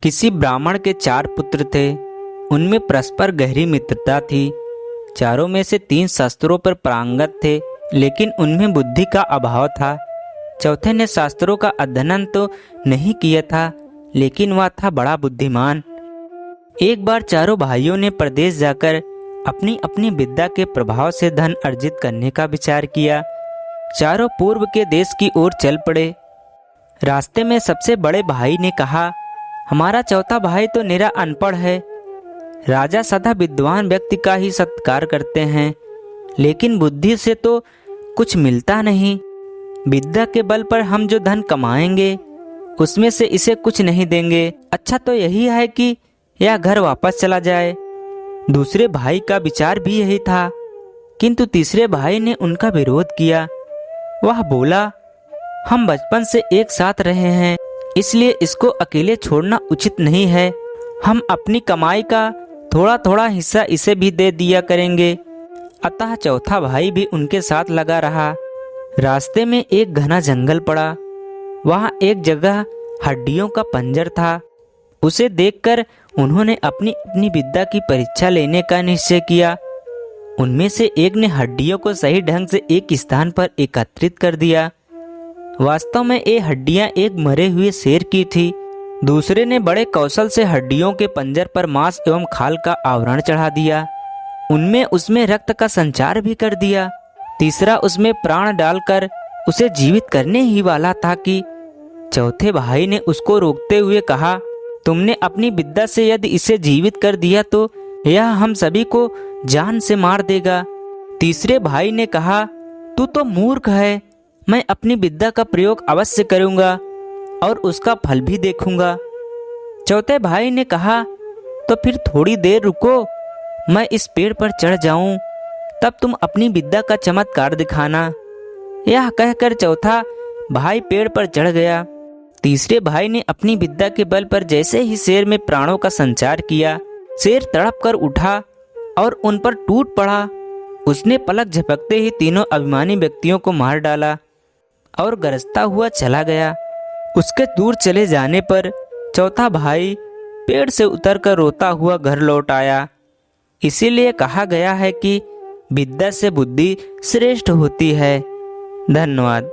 किसी ब्राह्मण के 4 पुत्र थे। उनमें परस्पर गहरी मित्रता थी। चारों में से 3 शास्त्रों पर पारंगत थे, लेकिन उनमें बुद्धि का अभाव था। चौथे ने शास्त्रों का अध्ययन तो नहीं किया था, लेकिन वह था बड़ा बुद्धिमान। एक बार चारों भाइयों ने प्रदेश जाकर अपनी अपनी विद्या के प्रभाव से धन अर्जित करने का विचार किया। चारों पूर्व के देश की ओर चल पड़े। रास्ते में सबसे बड़े भाई ने कहा, हमारा चौथा भाई तो निरा अनपढ़ है। राजा सदा विद्वान व्यक्ति का ही सत्कार करते हैं, लेकिन बुद्धि से तो कुछ मिलता नहीं। विद्या के बल पर हम जो धन कमाएंगे उसमें से इसे कुछ नहीं देंगे। अच्छा तो यही है कि यह घर वापस चला जाए। दूसरे भाई का विचार भी यही था, किंतु तीसरे भाई ने उनका विरोध किया। वह बोला, हम बचपन से एक साथ रहे हैं, इसलिए इसको अकेले छोड़ना उचित नहीं है। हम अपनी कमाई का थोड़ा थोड़ा हिस्सा इसे भी दे दिया करेंगे। अतः चौथा भाई भी उनके साथ लगा रहा। रास्ते में एक घना जंगल पड़ा। वहाँ एक जगह हड्डियों का पंजर था। उसे देखकर उन्होंने अपनी अपनी विद्या की परीक्षा लेने का निश्चय किया। उनमें से एक ने हड्डियों को सही ढंग से एक स्थान पर एकत्रित कर दिया। वास्तव में ये हड्डियां एक मरे हुए शेर की थी। दूसरे ने बड़े कौशल से हड्डियों के पंजर पर मांस एवं खाल का आवरण चढ़ा दिया। उनमें उसमें रक्त का संचार भी कर दिया। तीसरा उसमें प्राण डालकर उसे जीवित करने ही वाला था कि चौथे भाई ने उसको रोकते हुए कहा, तुमने अपनी विद्या से यदि इसे जीवित कर दिया तो यह हम सभी को जान से मार देगा। तीसरे भाई ने कहा, तू तो मूर्ख है। मैं अपनी विद्या का प्रयोग अवश्य करूंगा और उसका फल भी देखूंगा। चौथे भाई ने कहा, तो फिर थोड़ी देर रुको, मैं इस पेड़ पर चढ़ जाऊं, तब तुम अपनी विद्या का चमत्कार दिखाना। यह कहकर चौथा भाई पेड़ पर चढ़ गया। तीसरे भाई ने अपनी विद्या के बल पर जैसे ही शेर में प्राणों का संचार किया, शेर तड़प कर उठा और उन पर टूट पड़ा। उसने पलक झपकते ही तीनों अभिमानी व्यक्तियों को मार डाला और गरजता हुआ चला गया। उसके दूर चले जाने पर चौथा भाई पेड़ से उतरकर रोता हुआ घर लौट आया। इसीलिए कहा गया है कि विद्या से बुद्धि श्रेष्ठ होती है। धन्यवाद।